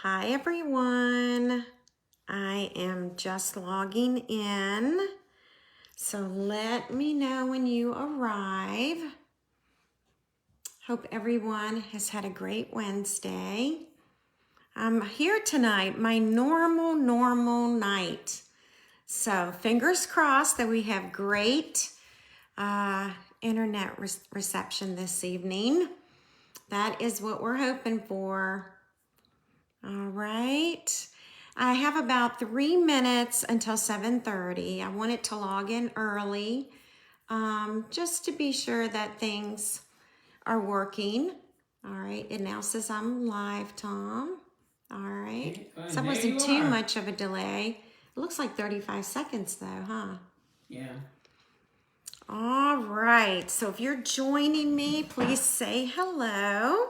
Hi everyone, I am just logging in, so let me know when you arrive. Hope everyone has had a great Wednesday. I'm here tonight, my normal night. So fingers crossed that we have great internet reception this evening. That is what we're hoping for. All right. I have about 3 minutes until 7:30. I wanted to log in early just to be sure that things are working. All right. It now says I'm live, Tom. All right. So that wasn't too much of a delay. It looks like 35 seconds though, huh? Yeah. All right. So if you're joining me, please say hello.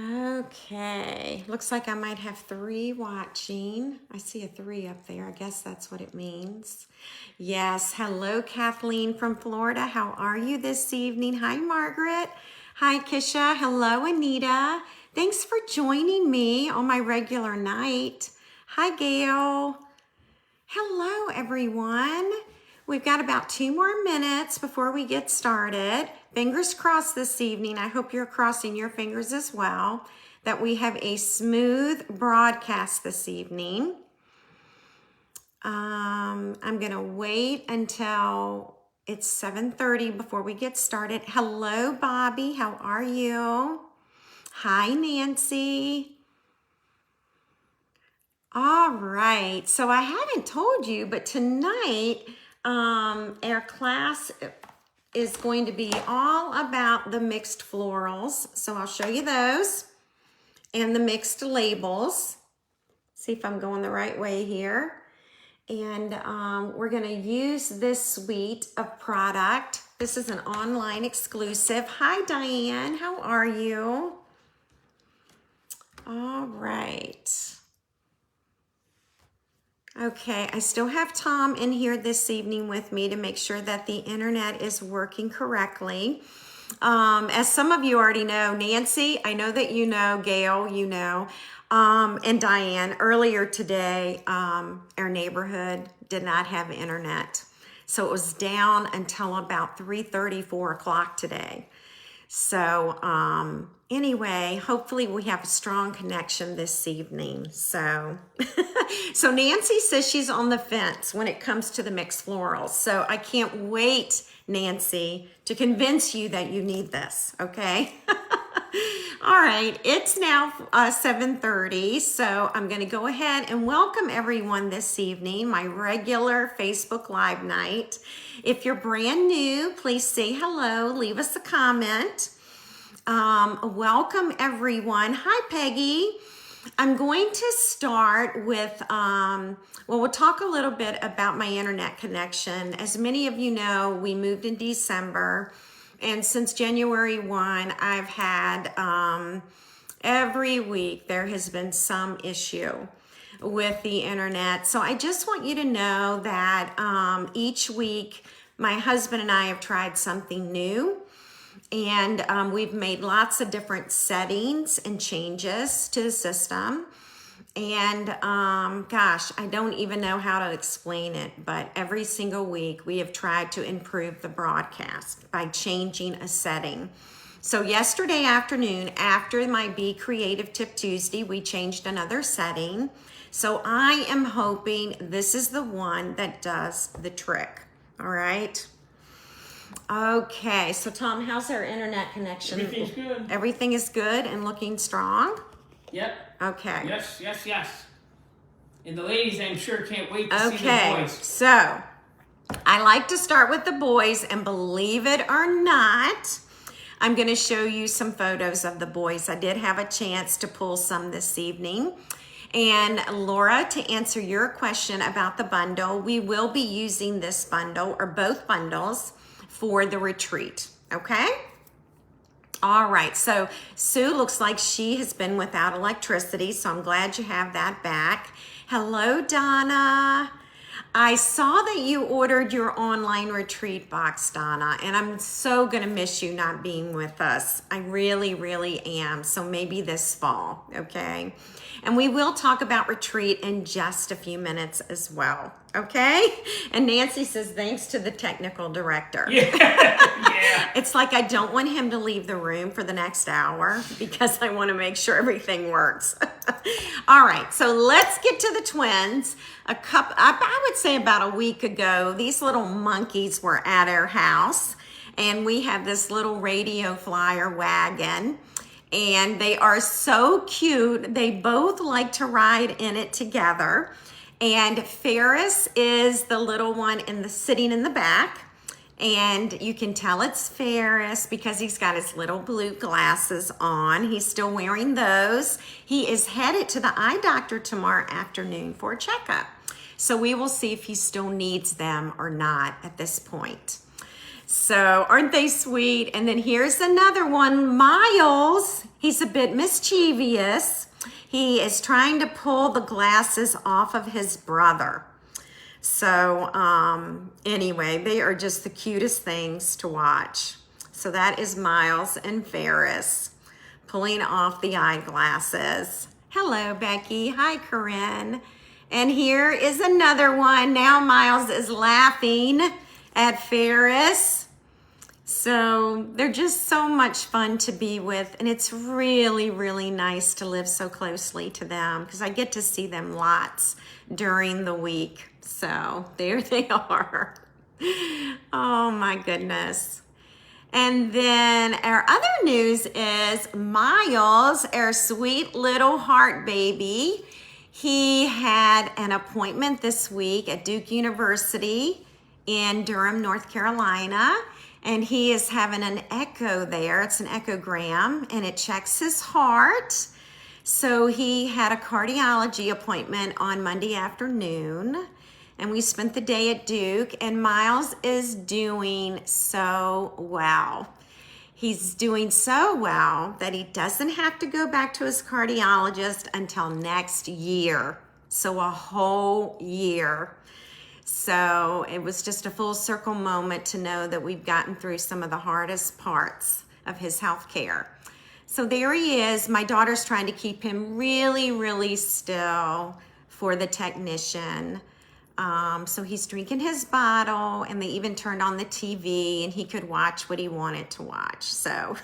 Okay, looks like I might have 3 watching. I see a 3 up there. I guess that's what it means. Yes, hello Kathleen from Florida. How are you this evening? Hi Margaret. Hi Kisha. Hello Anita. Thanks for joining me on my regular night. Hi Gail. Hello everyone. We've got about 2 more minutes before we get started. Fingers crossed this evening. I hope you're crossing your fingers as well, that we have a smooth broadcast this evening. I'm gonna wait until it's 7:30 before we get started. Hello, Bobby, how are you? Hi, Nancy. All right, so I haven't told you, but tonight, our class is going to be all about the mixed florals. So I'll show you those and the mixed labels. See if I'm going the right way here. And we're gonna use this suite of product. This is an online exclusive. Hi, Diane, how are you? All right. Okay, I still have Tom in here this evening with me to make sure that the internet is working correctly. As some of you already know, Nancy, I know that you know, Gail, you know, and Diane, earlier today, our neighborhood did not have internet. So it was down until about 3:30, 4 o'clock today. So anyway, hopefully we have a strong connection this evening. So, so Nancy says she's on the fence when it comes to the mixed florals. So I can't wait, Nancy, to convince you that you need this, okay? All right, it's now 7:30, so I'm going to go ahead and welcome everyone this evening, my regular Facebook Live night. If you're brand new, please say hello, leave us a comment. Welcome everyone. Hi, Peggy. I'm going to start with, we'll talk a little bit about my internet connection. As many of you know, we moved in December. And since January 1, I've had every week there has been some issue with the internet. So I just want you to know that each week my husband and I have tried something new. And we've made lots of different settings and changes to the system. And gosh, I don't even know how to explain it, but every single week we have tried to improve the broadcast by changing a setting. So yesterday afternoon, after my Be Creative Tip Tuesday, we changed another setting. So I am hoping this is the one that does the trick, all right? Okay, so Tom, how's our internet connection? Everything's good. Everything is good and looking strong? Yep. Okay. Yes. And the ladies, I'm sure, can't wait to see the boys. So I like to start with the boys, and believe it or not, I'm going to show you some photos of the boys. I did have a chance to pull some this evening. And Laura, to answer your question about the bundle, we will be using this bundle or both bundles for the retreat, okay? All right, so Sue looks like she has been without electricity, so I'm glad you have that back. Hello, Donna. I saw that you ordered your online retreat box, Donna, and I'm so going to miss you not being with us. I really, really am. So maybe this fall, okay? And we will talk about retreat in just a few minutes as well, okay? And Nancy says, thanks to the technical director. Yeah. Yeah. It's like I don't want him to leave the room for the next hour because I want to make sure everything works. All right, so let's get to the twins. I would say about a week ago, these little monkeys were at our house, and we have this little radio flyer wagon, and they are so cute. They both like to ride in it together, and Ferris is the little one sitting in the back. And you can tell it's Ferris because he's got his little blue glasses on. He's still wearing those. He is headed to the eye doctor tomorrow afternoon for a checkup. So we will see if he still needs them or not at this point. So aren't they sweet? And then here's another one, Miles. He's a bit mischievous. He is trying to pull the glasses off of his brother. So anyway, they are just the cutest things to watch. So that is Miles and Ferris pulling off the eyeglasses. Hello, Becky. Hi, Corinne. And here is another one. Now Miles is laughing at Ferris. So they're just so much fun to be with. And it's really, really nice to live so closely to them because I get to see them lots during the week. So there they are. Oh my goodness. And then our other news is Miles, our sweet little heart baby. He had an appointment this week at Duke University in Durham, North Carolina. And he is having an echo there. It's an echogram, and it checks his heart. So he had a cardiology appointment on Monday afternoon, and we spent the day at Duke, and Miles is doing so well. He's doing so well that he doesn't have to go back to his cardiologist until next year. So a whole year. So it was just a full circle moment to know that we've gotten through some of the hardest parts of his health care. So there he is. My daughter's trying to keep him really, really still for the technician. So he's drinking his bottle, and they even turned on the TV, and he could watch what he wanted to watch. So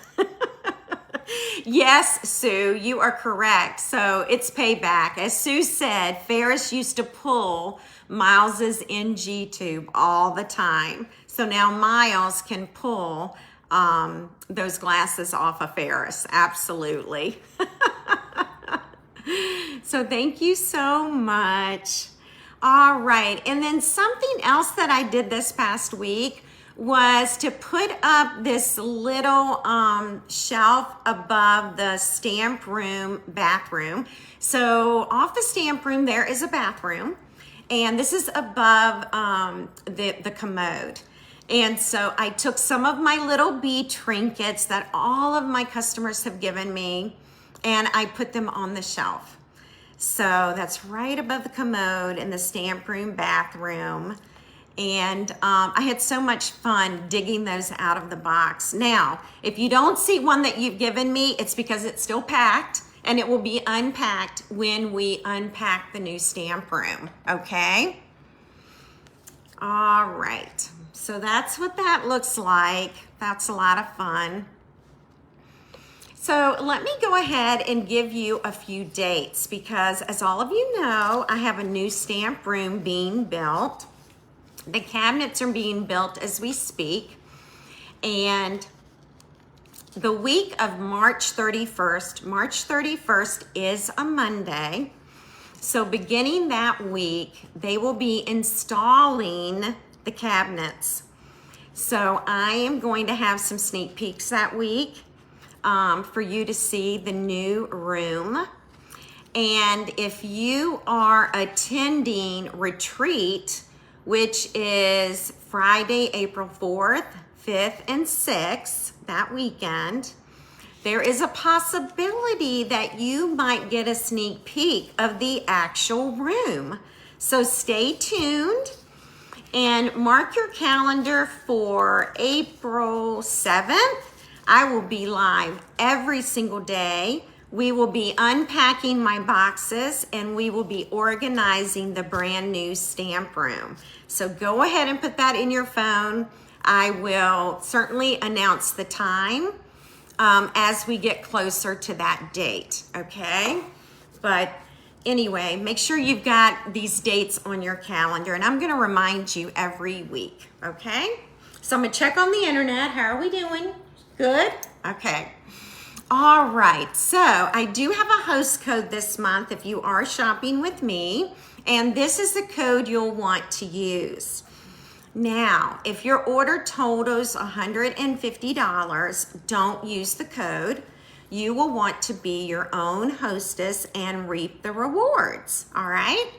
yes, Sue, you are correct. So it's payback. As Sue said, Ferris used to pull Miles's NG tube all the time. So now Miles can pull those glasses off of Ferris. Absolutely. So thank you so much. All right. And then something else that I did this past week was to put up this little shelf above the stamp room bathroom. So off the stamp room, there is a bathroom, and this is above the commode. And so I took some of my little bee trinkets that all of my customers have given me, and I put them on the shelf. So that's right above the commode in the stamp room bathroom. And I had so much fun digging those out of the box. Now, if you don't see one that you've given me, it's because it's still packed, and it will be unpacked when we unpack the new stamp room, okay? All right, so that's what that looks like. That's a lot of fun. So let me go ahead and give you a few dates because, as all of you know, I have a new stamp room being built. The cabinets are being built as we speak. And the week of March 31st is a Monday. So beginning that week, they will be installing the cabinets. So I am going to have some sneak peeks that week for you to see the new room. And if you are attending retreat, which is Friday, April 4th, 5th, and 6th, that weekend, there is a possibility that you might get a sneak peek of the actual room. So stay tuned and mark your calendar for April 7th. I will be live every single day. We will be unpacking my boxes and we will be organizing the brand new stamp room. So go ahead and put that in your phone. I will certainly announce the time as we get closer to that date, okay? But anyway, make sure you've got these dates on your calendar, and I'm gonna remind you every week, okay? So I'm gonna check on the internet. How are we doing? Good? Okay. All right, so I do have a host code this month if you are shopping with me, and this is the code you'll want to use. Now, if your order totals $150, don't use the code. You will want to be your own hostess and reap the rewards, all right?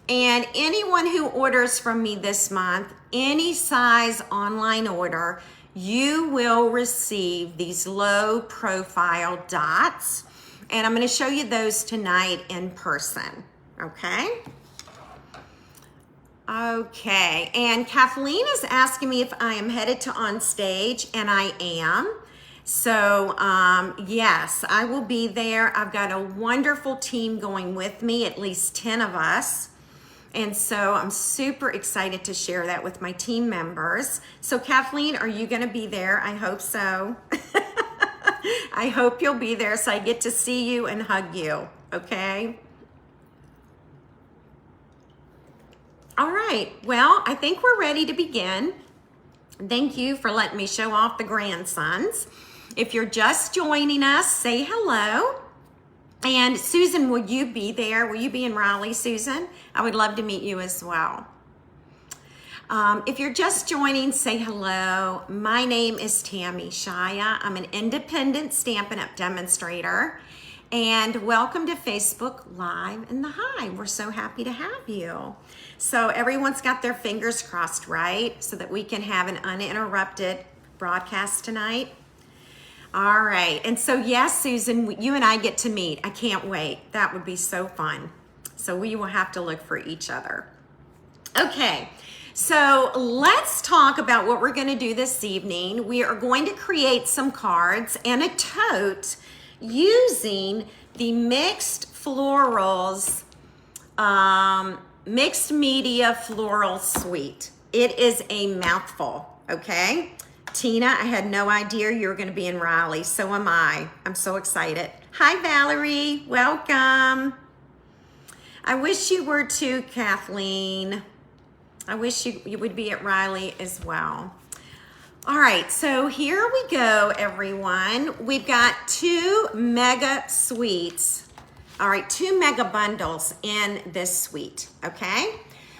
And anyone who orders from me this month, any size online order, you will receive these low profile dots. And I'm gonna show you those tonight in person, okay? Okay, and Kathleen is asking me if I am headed to On Stage, and I am. So yes, I will be there. I've got a wonderful team going with me, at least 10 of us. And so I'm super excited to share that with my team members. So Kathleen, are you gonna be there? I hope so. I hope you'll be there so I get to see you and hug you, okay? All right, well, I think we're ready to begin. Thank you for letting me show off the grandsons. If you're just joining us, say hello. And Susan, will you be there? Will you be in Raleigh, Susan? I would love to meet you as well. If you're just joining, say hello. My name is Tammy Shia. I'm an independent Stampin' Up! Demonstrator. And welcome to Facebook Live in the Hive. We're so happy to have you. So everyone's got their fingers crossed, right? So that we can have an uninterrupted broadcast tonight. All right, and so yes, Susan, you and I get to meet. I can't wait. That would be so fun. So we will have to look for each other. Okay, so let's talk about what we're gonna do this evening. We are going to create some cards and a tote using the Mixed Florals, Mixed Media Floral Suite. It is a mouthful, okay? Tina, I had no idea you were going to be in Raleigh. So am I. I'm so excited. Hi, Valerie. Welcome. I wish you were too, Kathleen. I wish you would be at Raleigh as well. All right, so here we go, everyone. We've got 2 mega suites. All right, 2 mega bundles in this suite, okay?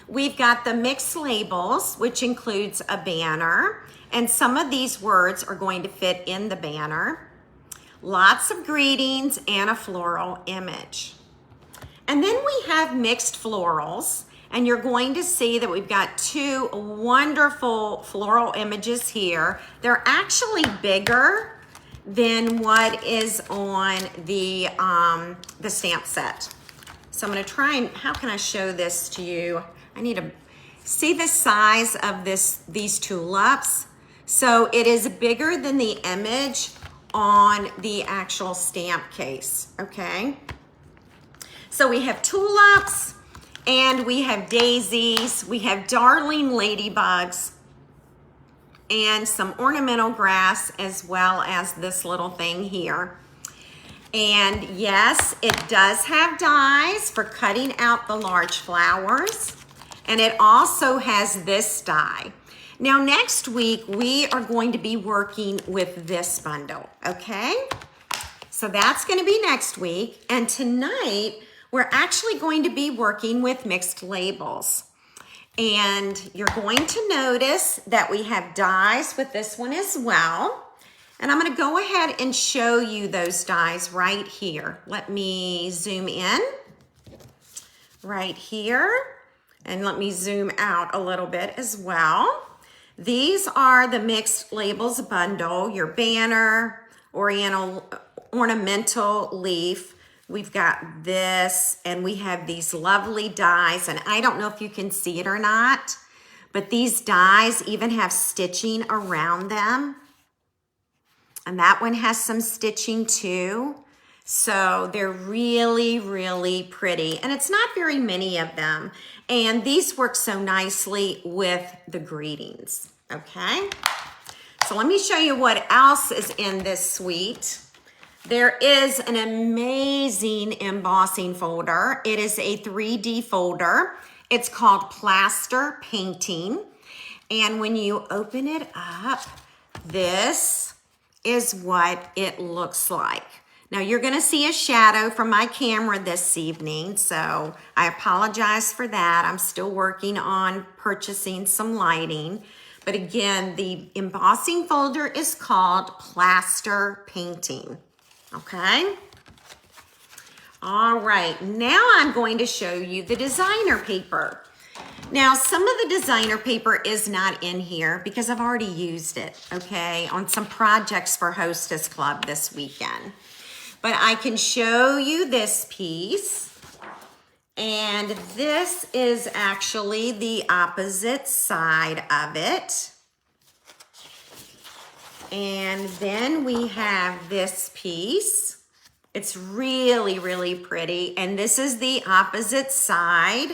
We've got the mixed labels, which includes a banner. And some of these words are going to fit in the banner. Lots of greetings and a floral image. And then we have mixed florals. And you're going to see that we've got 2 wonderful floral images here. They're actually bigger than what is on the stamp set. So I'm gonna try and, how can I show this to you? I need to see the size of these tulips. So it is bigger than the image on the actual stamp case, okay? So we have tulips and we have daisies, we have darling ladybugs and some ornamental grass as well as this little thing here. And yes, it does have dies for cutting out the large flowers. And it also has this die. Now next week, we are going to be working with this bundle, okay? So that's gonna be next week. And tonight, we're actually going to be working with mixed labels. And you're going to notice that we have dies with this one as well. And I'm gonna go ahead and show you those dies right here. Let me zoom in right here. And let me zoom out a little bit as well. These are the mixed labels bundle, your banner, ornamental leaf, We've got this, and we have these lovely dies, and I don't know if you can see it or not, but these dies even have stitching around them. And that one has some stitching too. So they're really, really pretty. And it's not very many of them. And these work so nicely with the greetings, okay? So let me show you what else is in this suite. There is an amazing embossing folder. It is a 3D folder. It's called Plaster Painting. And when you open it up, this is what it looks like. Now you're gonna see a shadow from my camera this evening, so I apologize for that. I'm still working on purchasing some lighting. But again, the embossing folder is called Plaster Painting, okay? All right, now I'm going to show you the designer paper. Now, some of the designer paper is not in here because I've already used it, okay, on some projects for Hostess Club this weekend. But I can show you this piece, and this is actually the opposite side of it. And then we have this piece. It's really, really pretty, and this is the opposite side.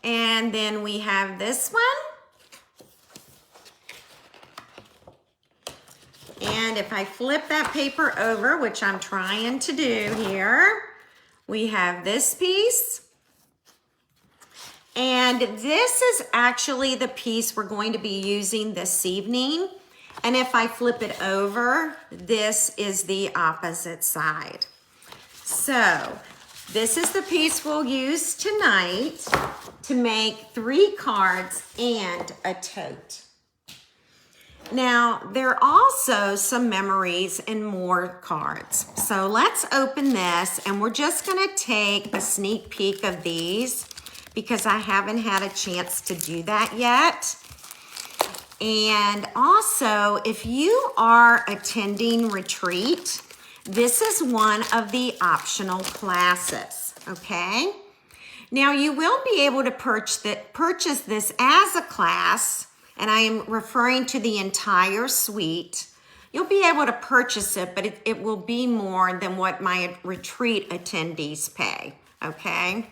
And then we have this one. And if I flip that paper over, which I'm trying to do here, we have this piece. And this is actually the piece we're going to be using this evening. And if I flip it over, this is the opposite side. So this is the piece we'll use tonight to make 3 cards and a tote. Now, there are also some memories and more cards. So let's open this, and we're just gonna take a sneak peek of these because I haven't had a chance to do that yet. And also, if you are attending retreat, this is one of the optional classes, okay? Now, you will be able to purchase this as a class, and I am referring to the entire suite. You'll be able to purchase it, but it will be more than what my retreat attendees pay, okay?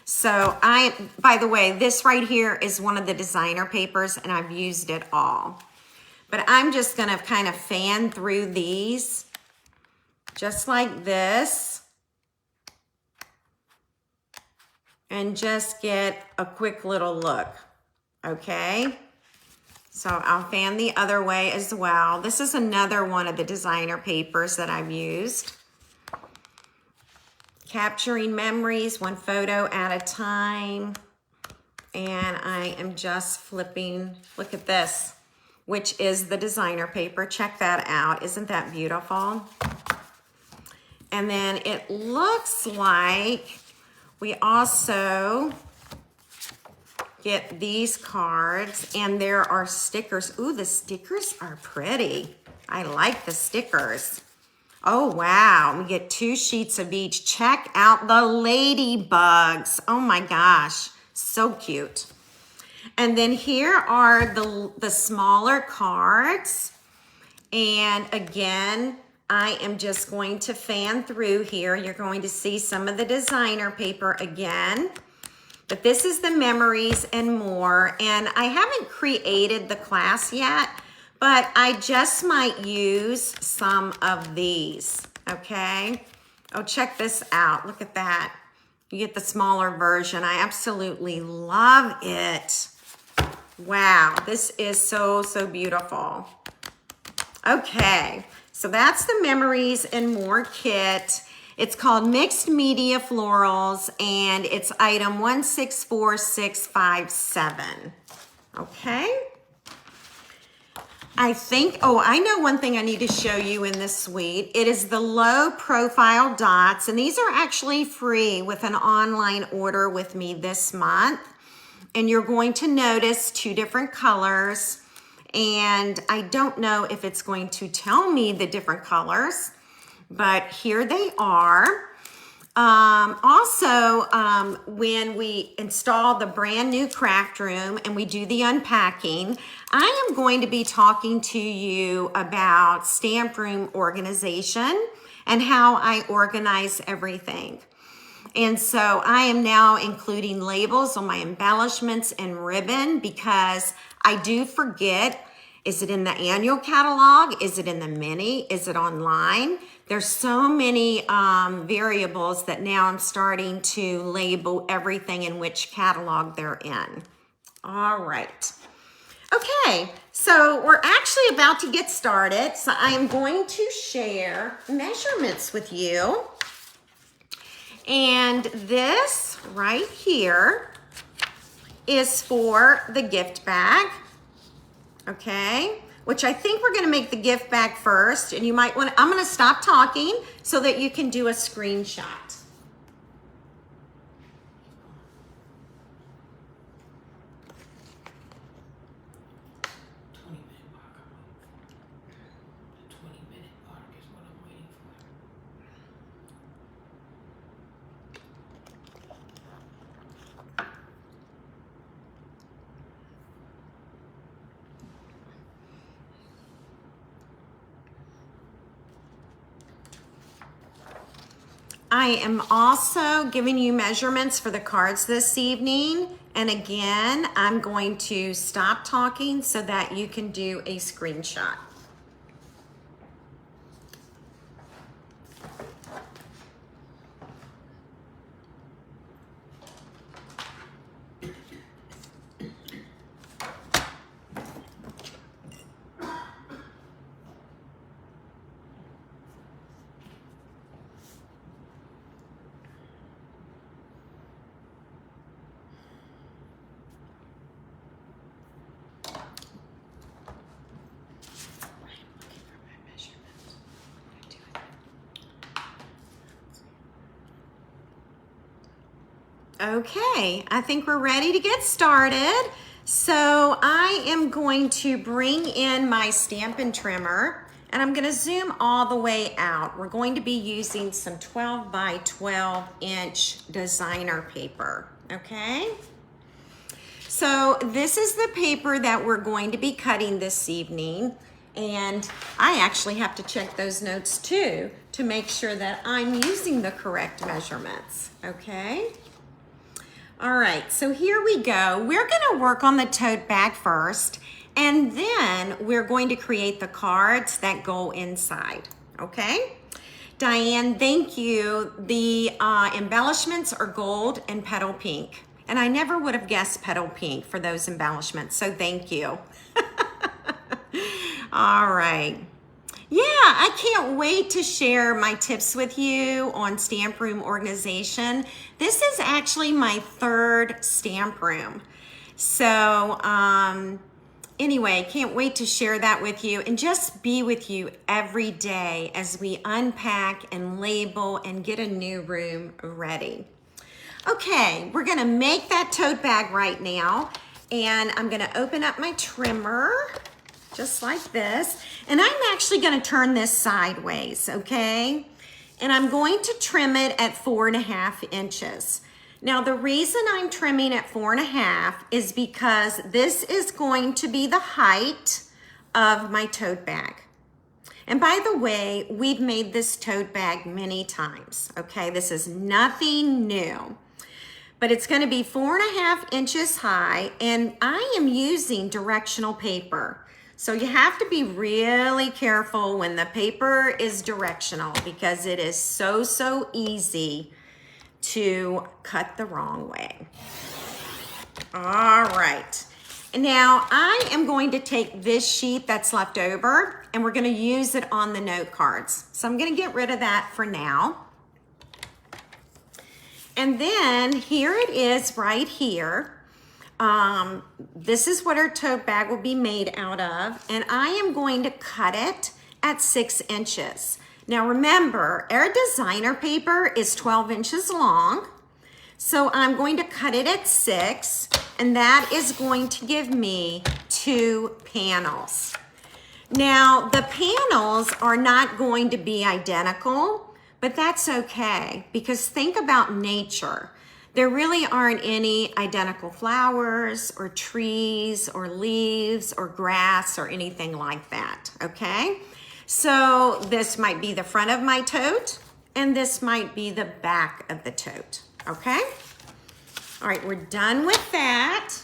So by the way, this right here is one of the designer papers, and I've used it all. But I'm just gonna kind of fan through these, just like this, and just get a quick little look, okay? So I'll fan the other way as well. This is another one of the designer papers that I've used. Capturing memories, 1 photo at a time. And I am just flipping, look at this, which is the designer paper. Check that out, isn't that beautiful? And then it looks like we also get these cards, and there are stickers. Ooh, the stickers are pretty. I like the stickers. Oh, wow, we get 2 sheets of each. Check out the ladybugs. Oh my gosh, so cute. And then here are the smaller cards. And again, I am just going to fan through here. You're going to see some of the designer paper again. But this is the memories and more. And I haven't created the class yet, but I just might use some of these, okay? Oh, check this out. Look at that. You get the smaller version. I absolutely love it. Wow, this is so, so beautiful. Okay, so that's the memories and more kit. It's called Mixed Media Florals, and it's item 164657. Okay. I know one thing I need to show you in this suite. It is the low profile dots, and these are actually free with an online order with me this month. And you're going to notice 2 different colors, and I don't know if it's going to tell me the different colors, but here they are. When we install the brand new craft room and we do the unpacking, I am going to be talking to you about stamp room organization and how I organize everything. And so I am now including labels on my embellishments and ribbon because I do forget, is it in the annual catalog? Is it in the mini? Is it online? There's so many variables that now I'm starting to label everything in which catalog they're in. All right. Okay, so we're actually about to get started. So I am going to share measurements with you. And this right here is for the gift bag, okay? Which I think we're gonna make the gift bag first, and you might want, I'm gonna stop talking so that you can do a screenshot. I am also giving you measurements for the cards this evening. And again, I'm going to stop talking so that you can do a screenshot. Okay, I think we're ready to get started. So I am going to bring in my Stampin' Trimmer and I'm gonna zoom all the way out. We're going to be using some 12 by 12 inch designer paper, okay? So this is the paper that we're going to be cutting this evening. And I actually have to check those notes too to make sure that I'm using the correct measurements, okay? All right, so here we go. We're gonna work on the tote bag first, and then we're going to create the cards that go inside, okay? Diane, thank you. The embellishments are gold and petal pink. And I never would have guessed petal pink for those embellishments, so thank you. All right. Yeah, I can't wait to share my tips with you on stamp room organization. This is actually my third stamp room. So anyway, can't wait to share that with you and just be with you every day as we unpack and label and get a new room ready. Okay, we're gonna make that tote bag right now, and I'm gonna open up my trimmer just like this, and I'm actually gonna turn this sideways, okay? And I'm going to trim it at 4.5 inches. Now the reason I'm trimming at 4.5 is because this is going to be the height of my tote bag. And by the way, we've made this tote bag many times, okay? This is nothing new. But it's gonna be 4.5 inches high, and I am using directional paper. So you have to be really careful when the paper is directional because it is so easy to cut the wrong way. All right. And now I am going to take this sheet that's left over and we're gonna use it on the note cards. So I'm gonna get rid of that for now. And then here it is right here. This is what our tote bag will be made out of, and I am going to cut it at 6 inches. Now remember, our designer paper is 12 inches long, so I'm going to cut it at 6, and that is going to give me 2 panels. Now, the panels are not going to be identical, but that's okay because think about nature. There really aren't any identical flowers or trees or leaves or grass or anything like that, okay? So this might be the front of my tote and this might be the back of the tote, okay? All right, we're done with that.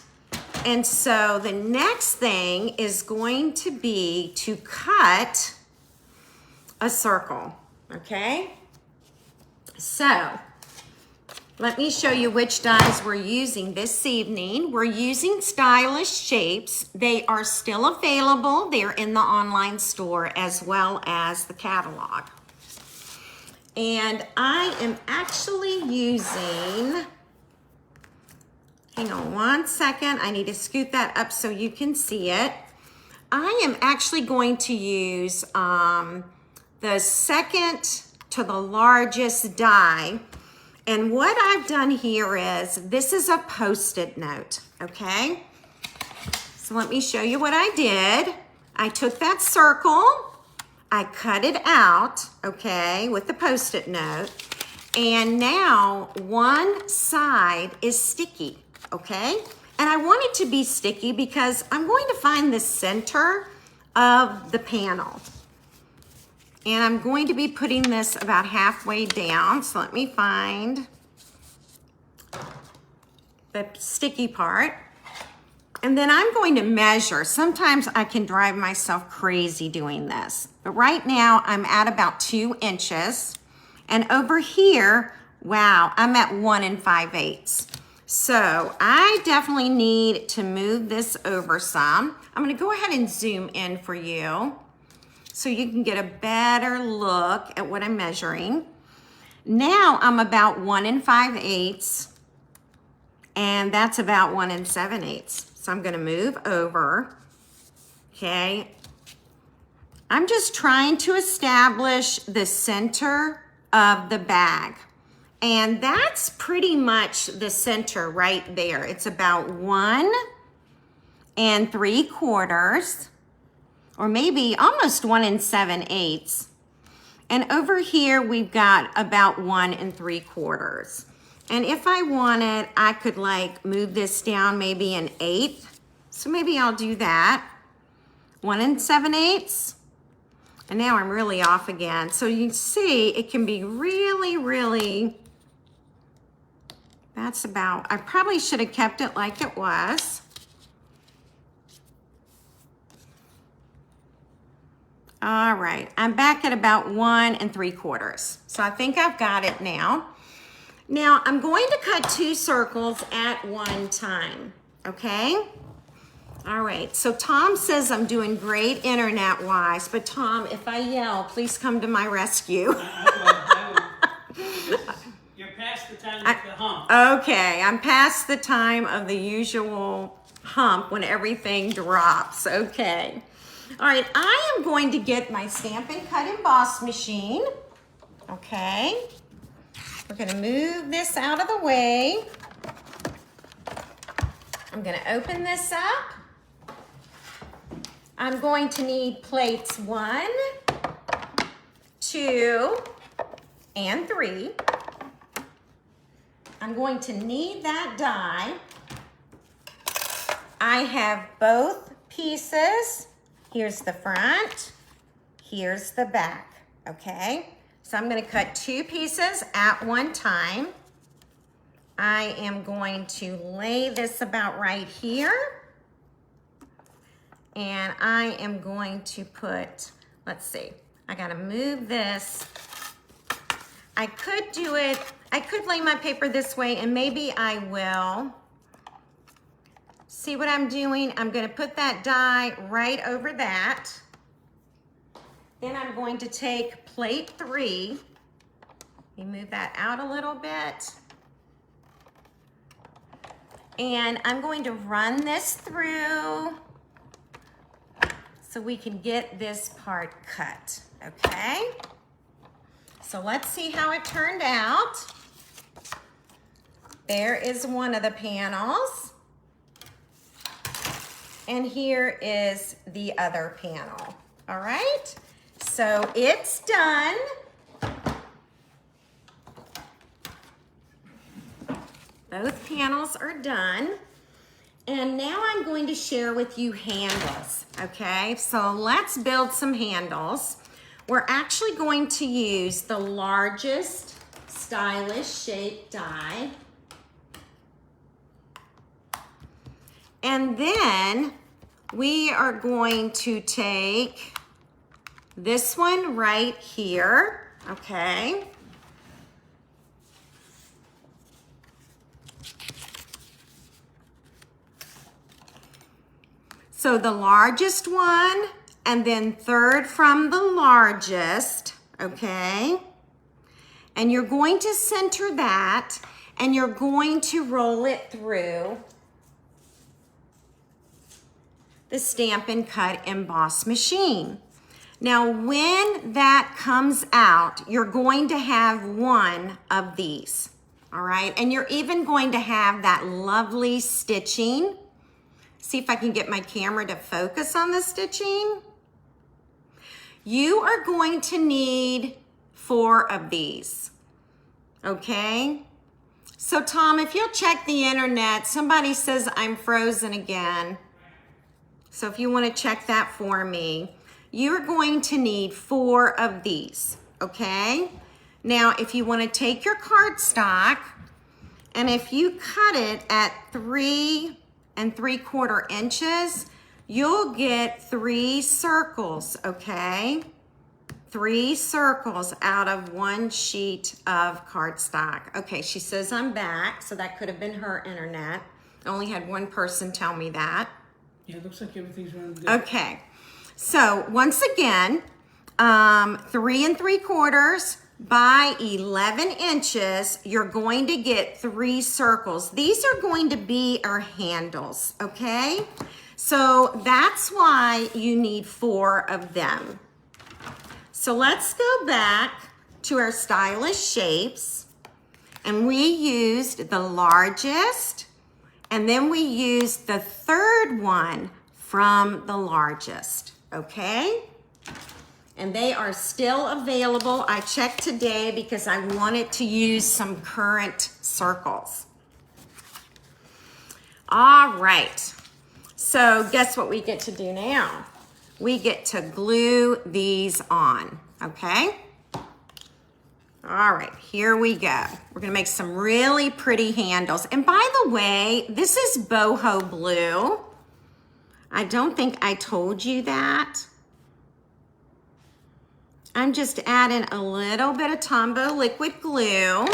And so the next thing is going to be to cut a circle, okay? So let me show you which dies we're using this evening. We're using Stylish Shapes. They are still available. They're in the online store as well as the catalog. And I am actually using, hang on one second. I need to scoot that up so you can see it. I am actually going to use the second to the largest die. And what I've done here is, this is a Post-it note, okay? So let me show you what I did. I took that circle, I cut it out, okay, with the Post-it note. And now one side is sticky, okay? And I want it to be sticky because I'm going to find the center of the panel. And I'm going to be putting this about halfway down. So let me find the sticky part. And then I'm going to measure. Sometimes I can drive myself crazy doing this. But right now I'm at about 2 inches. And over here, wow, I'm at 1 5/8. So I definitely need to move this over some. I'm gonna go ahead and zoom in for you so you can get a better look at what I'm measuring. Now I'm about 1 5/8, and that's about 1 7/8. So I'm gonna move over, okay? I'm just trying to establish the center of the bag. And that's pretty much the center right there. It's about 1 3/4. Or maybe almost 1 7/8. And over here, we've got about 1 3/4. And if I wanted, I could like move this down maybe 1/8. So maybe I'll do that. 1 7/8. And now I'm really off again. So you see, it can be really, really, that's about, I probably should have kept it like it was. All right, I'm back at about 1 3/4. So I think I've got it now. Now I'm going to cut 2 circles at one time, okay? All right, so Tom says I'm doing great internet-wise, but Tom, if I yell, please come to my rescue. I will. You're past the time of the hump. Okay, I'm past the time of the usual hump when everything drops, okay. All right, I am going to get my Stampin' Cut Emboss machine, okay? We're gonna move this out of the way. I'm gonna open this up. I'm going to need plates 1, 2, and 3. I'm going to need that die. I have both pieces. Here's the front, here's the back, okay? So I'm gonna cut 2 pieces at one time. I am going to lay this about right here. And I am going to put, let's see, I gotta move this. I could do it, I could lay my paper this way and maybe I will. See what I'm doing? I'm gonna put that die right over that. Then I'm going to take plate 3. Let me move that out a little bit. And I'm going to run this through so we can get this part cut, okay? So let's see how it turned out. There is one of the panels. And here is the other panel, All right, so it's done. Both panels are done. And now I'm going to share with you handles, okay? So let's build some handles. We're actually going to use the largest stylish shape die. And then we are going to take this one right here, okay? So the largest one, and then third from the largest, okay? And you're going to center that, and you're going to roll it through the Stampin' Cut Emboss machine. Now, when that comes out, you're going to have one of these, all right? And you're even going to have that lovely stitching. See if I can get my camera to focus on the stitching. You are going to need 4 of these, okay? So Tom, if you'll check the internet, somebody says I'm frozen again. So if you want to check that for me, you're going to need 4 of these, okay? Now, if you want to take your cardstock, and if you cut it at 3 3/4 inches, you'll get 3 circles, okay? 3 circles out of 1 sheet of cardstock. Okay, she says I'm back, so that could have been her internet. I only had one person tell me that. Yeah, it looks like everything's running good. Okay, so once again, 3 3/4 by 11 inches, you're going to get 3 circles. These are going to be our handles, okay? So that's why you need 4 of them. So let's go back to our stylish shapes, and we used the largest, and then we used the third one from the largest, okay? And they are still available. I checked today because I wanted to use some current circles. All right, so guess what we get to do now? We get to glue these on, okay? All right, here we go. We're gonna make some really pretty handles. And by the way, this is boho blue. I don't think I told you that. I'm just adding a little bit of Tombow liquid glue.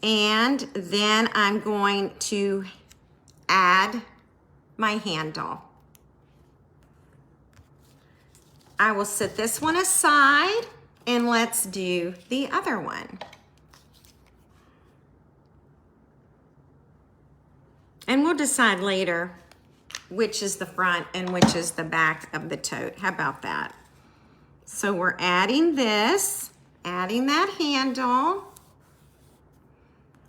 And then I'm going to add my handle. I will set this one aside and let's do the other one. And we'll decide later which is the front and which is the back of the tote. How about that? So we're adding this, adding that handle.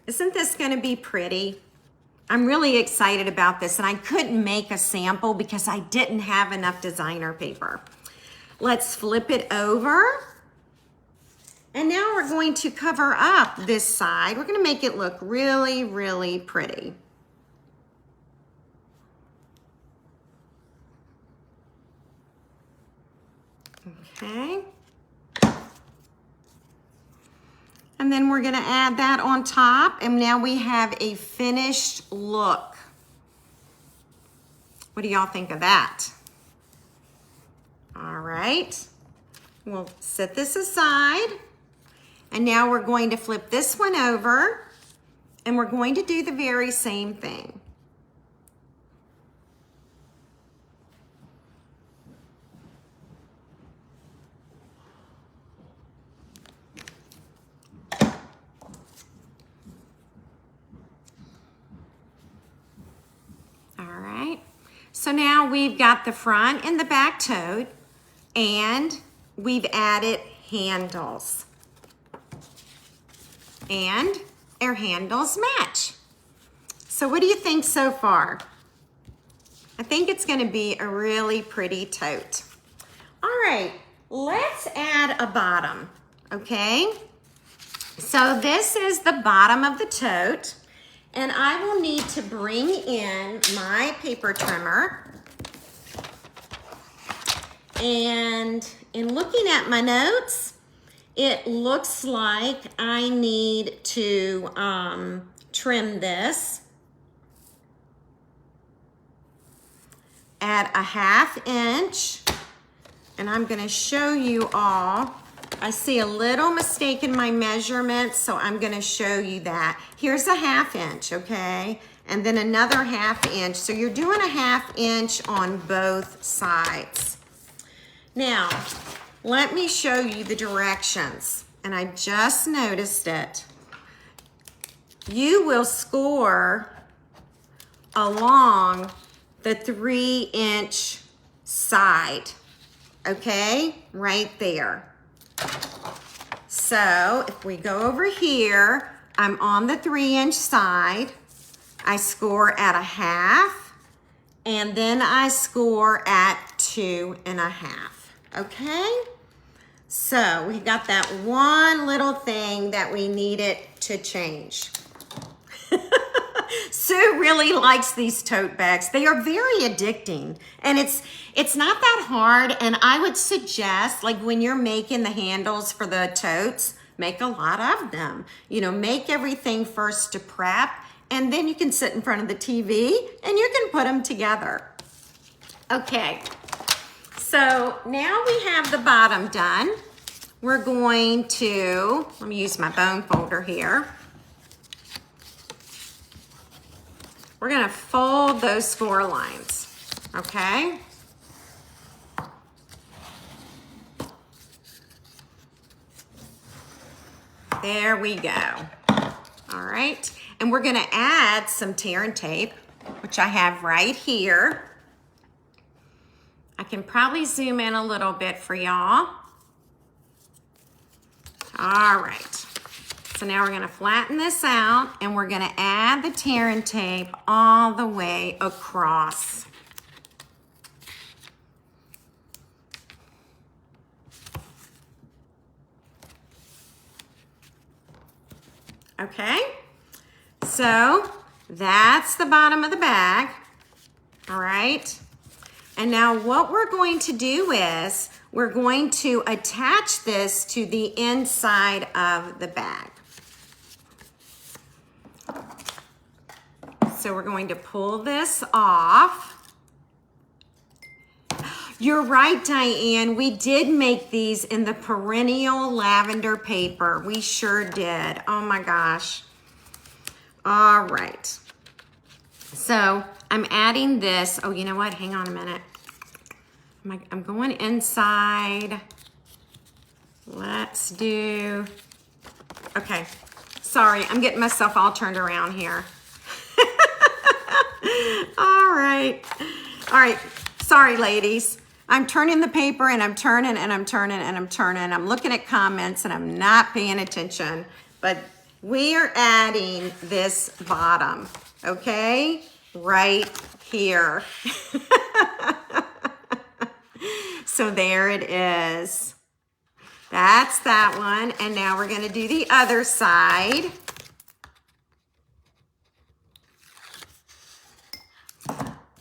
Isn't this gonna be pretty? I'm really excited about this, and I couldn't make a sample because I didn't have enough designer paper. Let's flip it over. And now we're going to cover up this side. We're gonna make it look really, really pretty. Okay. And then we're gonna add that on top, and now we have a finished look. What do y'all think of that? All right, we'll set this aside, and now we're going to flip this one over, and we're going to do the very same thing. So now we've got the front and the back tote, and we've added handles. And our handles match. So what do you think so far? I think it's gonna be a really pretty tote. All right, let's add a bottom, okay? So this is the bottom of the tote, and I will need to bring in my paper trimmer. And in looking at my notes, it looks like I need to trim this at a 1/2 inch. And I'm gonna show you all. I see a little mistake in my measurements, so I'm gonna show you that. Here's a 1/2 inch, okay? And then another 1/2 inch. So you're doing a 1/2 inch on both sides. Now, let me show you the directions. And I just noticed it. You will score along the 3-inch side, okay? Right there. So if we go over here, I'm on the 3-inch side. I score at a 1/2, and then I score at 2.5. Okay, so we got that one little thing that we needed to change. Sue really likes these tote bags. They are very addicting, and it's not that hard. And I would suggest, like when you're making the handles for the totes, make a lot of them. You know, make everything first to prep, and then you can sit in front of the TV and you can put them together. Okay. So now we have the bottom done. We're going to, let me use my bone folder here. We're gonna fold those score lines, okay? There we go. All right, and we're gonna add some tear and tape, which I have right here. I can probably zoom in a little bit for y'all. All right, so now we're gonna flatten this out and we're gonna add the tear and tape all the way across. Okay, so that's the bottom of the bag, all right? And now what we're going to do is we're going to attach this to the inside of the bag. So we're going to pull this off. You're right, Diane. We did make these in the perennial lavender paper. We sure did. Oh my gosh. All right. So I'm adding this. Oh, you know what? Hang on a minute. I'm going inside. Let's do, okay. Sorry, I'm getting myself all turned around here. All right. All right. Sorry, ladies. I'm turning the paper and I'm turning and I'm turning and I'm turning. I'm looking at comments and I'm not paying attention. But we are adding this bottom, okay? Right here. So there it is. That's that one. And now we're going to do the other side.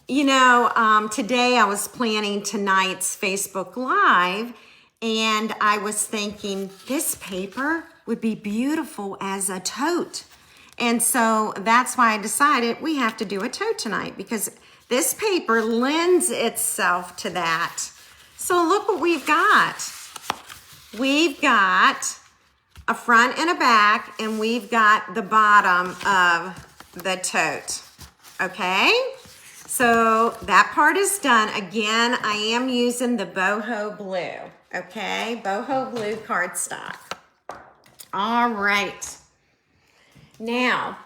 You know, today I was planning tonight's Facebook Live, and I was thinking this paper would be beautiful as a tote. And so that's why I decided we have to do a tote tonight, because this paper lends itself to that. So look what we've got. We've got a front and a back, and we've got the bottom of the tote, okay? So that part is done. Again, I am using the boho blue, okay? Boho blue cardstock. All right. Now,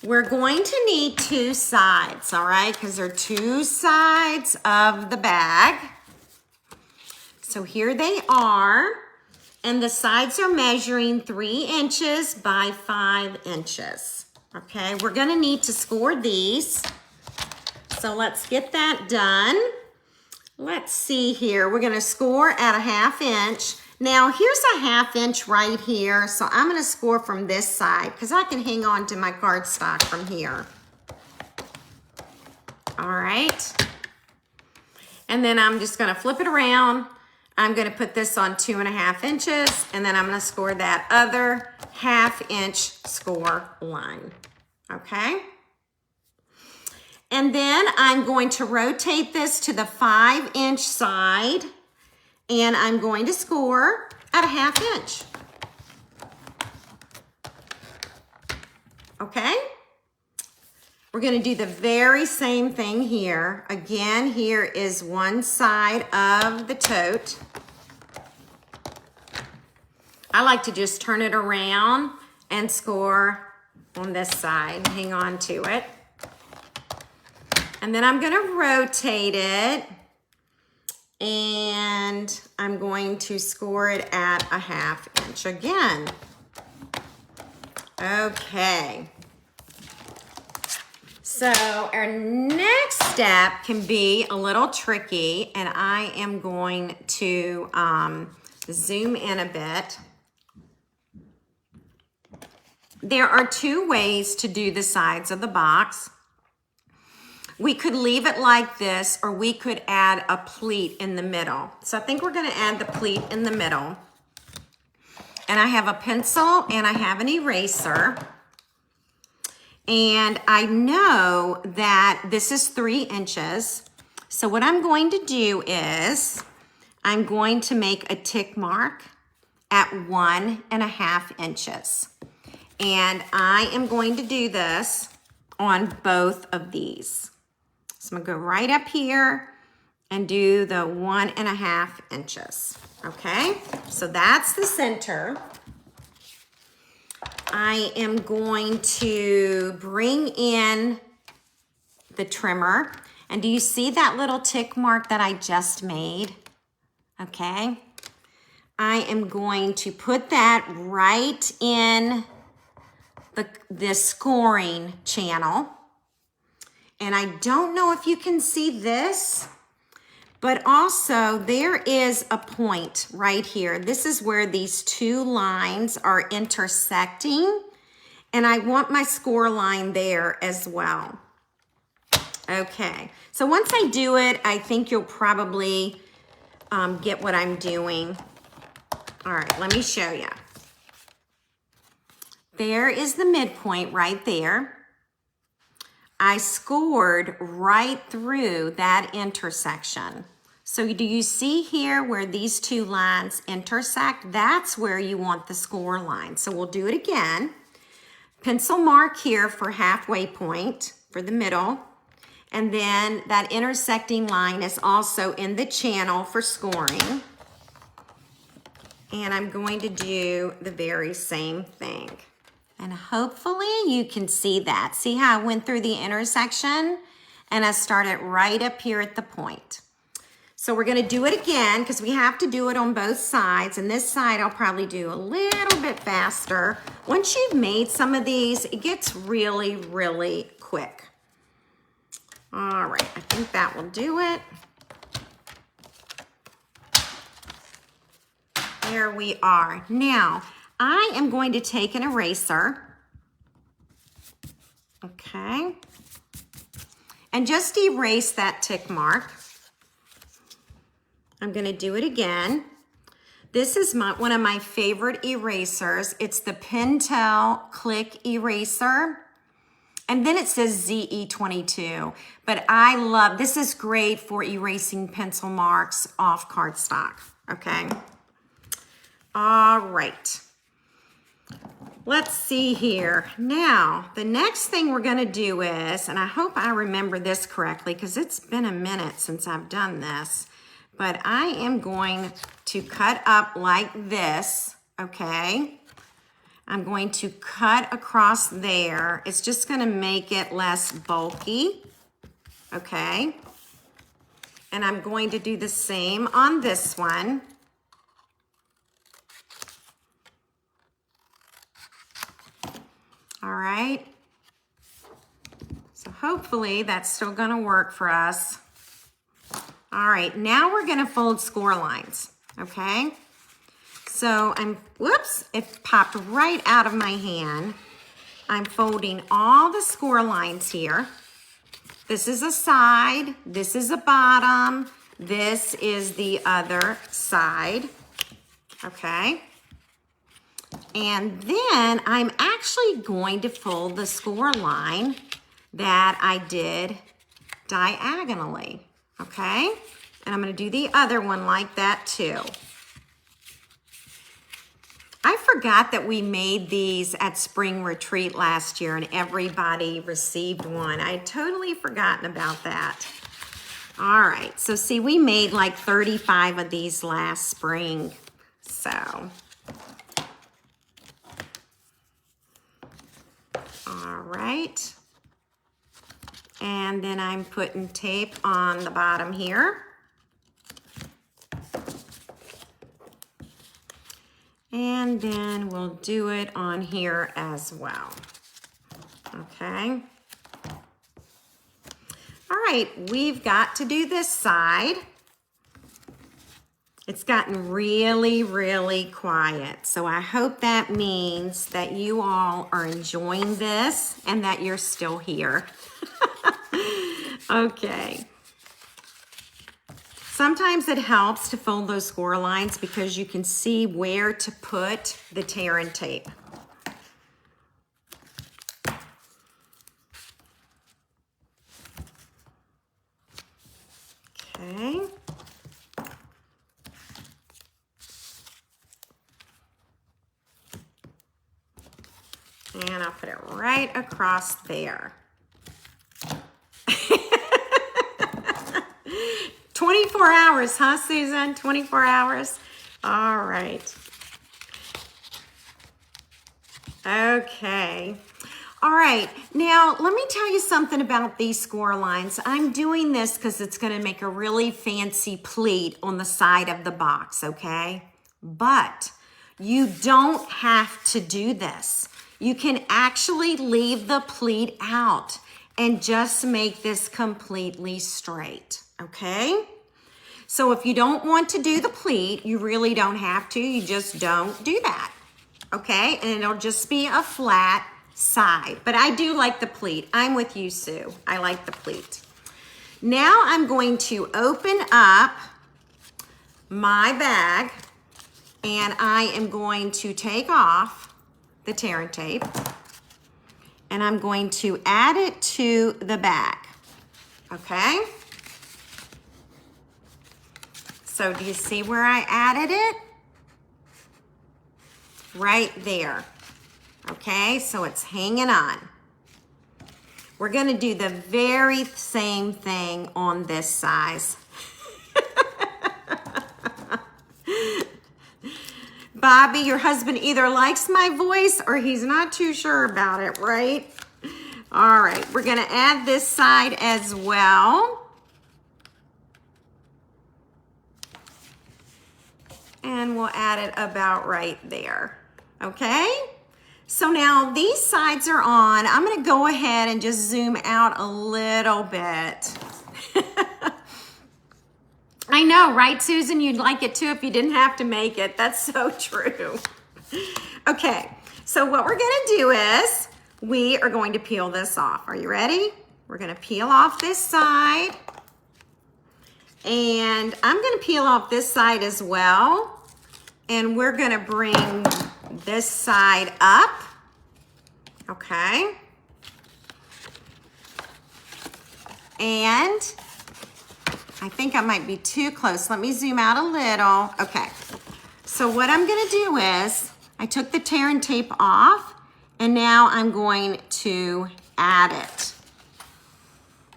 we're going to need 2 sides, all right? Because there are 2 sides of the bag. So here they are. And the sides are measuring 3 inches by 5 inches. Okay, we're gonna need to score these. So let's get that done. Let's see here. We're gonna score at a 1/2 inch. Now here's a 1/2 inch right here. So I'm gonna score from this side because I can hang on to my cardstock from here. All right. And then I'm just gonna flip it around. I'm gonna put this on 2.5 inches, and then I'm gonna score that other 1/2 inch score line, okay? And then I'm going to rotate this to the 5 inch side, and I'm going to score at a 1/2 inch. Okay? We're gonna do the very same thing here. Again, here is one side of the tote. I like to just turn it around and score on this side, hang on to it. And then I'm gonna rotate it, and I'm going to score it at a 1/2 inch again. Okay. So our next step can be a little tricky, and I am going to zoom in a bit. There are 2 ways to do the sides of the box. We could leave it like this, or we could add a pleat in the middle. So I think we're gonna add the pleat in the middle. And I have a pencil and I have an eraser. And I know that this is 3 inches. So what I'm going to do is I'm going to make a tick mark at 1.5 inches. And I am going to do this on both of these. So I'm gonna go right up here and do the 1.5 inches, okay? So that's the center. I am going to bring in the trimmer. And do you see that little tick mark that I just made? Okay. I am going to put that right in the scoring channel. And I don't know if you can see this, but also there is a point right here. This is where these 2 lines are intersecting, and I want my score line there as well. Okay, so once I do it, I think you'll probably get what I'm doing. All right, let me show you. There is the midpoint right there. I scored right through that intersection. So do you see here where these 2 lines intersect? That's where you want the score line. So we'll do it again. Pencil mark here for halfway point for the middle. And then that intersecting line is also in the channel for scoring. And I'm going to do the very same thing. And hopefully you can see that. See how I went through the intersection and I started right up here at the point. So we're gonna do it again because we have to do it on both sides. And this side I'll probably do a little bit faster. Once you've made some of these, it gets really, really quick. All right, I think that will do it. There we are. Now, I am going to take an eraser, okay, and just erase that tick mark. I'm going to do it again. This is one of my favorite erasers. It's the Pentel Click Eraser, and then it says ZE22, but I love, this is great for erasing pencil marks off cardstock, okay? All right. Let's see here. Now, the next thing we're gonna do is, and I hope I remember this correctly because it's been a minute since I've done this, but I am going to cut up like this, okay? I'm going to cut across there. It's just gonna make it less bulky, okay? And I'm going to do the same on this one. All right, So hopefully that's still gonna work for us. All right, now we're gonna fold score lines, okay? So whoops, it popped right out of my hand. I'm folding all the score lines here. This is a side, this is a bottom, this is the other side, okay? And then I'm actually going to fold the score line that I did diagonally, okay? And I'm gonna do the other one like that too. I forgot that we made these at spring retreat last year and everybody received one. I had totally forgotten about that. All right, so see, we made like 35 of these last spring, so. All right. And then I'm putting tape on the bottom here. And then we'll do it on here as well. Okay. All right, we've got to do this side. It's gotten really, really quiet. So I hope that means that you all are enjoying this and that you're still here. Okay. Sometimes it helps to fold those score lines because you can see where to put the tear and tape. Okay. And I'll put it right across there. 24 hours, huh, Susan? 24 hours? All right. Okay. All right. Now, let me tell you something about these score lines. I'm doing this because it's going to make a really fancy pleat on the side of the box, okay? But you don't have to do this. You can actually leave the pleat out and just make this completely straight, okay? So if you don't want to do the pleat, you really don't have to. You just don't do that, okay? And it'll just be a flat side. But I do like the pleat. I'm with you, Sue. I like the pleat. Now I'm going to open up my bag and I am going to take off the tear and tape and I'm going to add it to the bag, okay? So do you see where I added it? Right there, okay? So it's hanging on. We're gonna do the very same thing on this size. Bobby, your husband either likes my voice or he's not too sure about it, right? All right, we're gonna add this side as well. And we'll add it about right there, okay? So now these sides are on. I'm gonna go ahead and just zoom out a little bit. I know, right, Susan? You'd like it too if you didn't have to make it. That's so true. Okay, so what we're gonna do is we are going to peel this off. Are you ready? We're gonna peel off this side. And I'm gonna peel off this side as well. And we're gonna bring this side up, okay? And I think I might be too close. Let me zoom out a little. Okay, so what I'm gonna do is, I took the tear and tape off, and now I'm going to add it,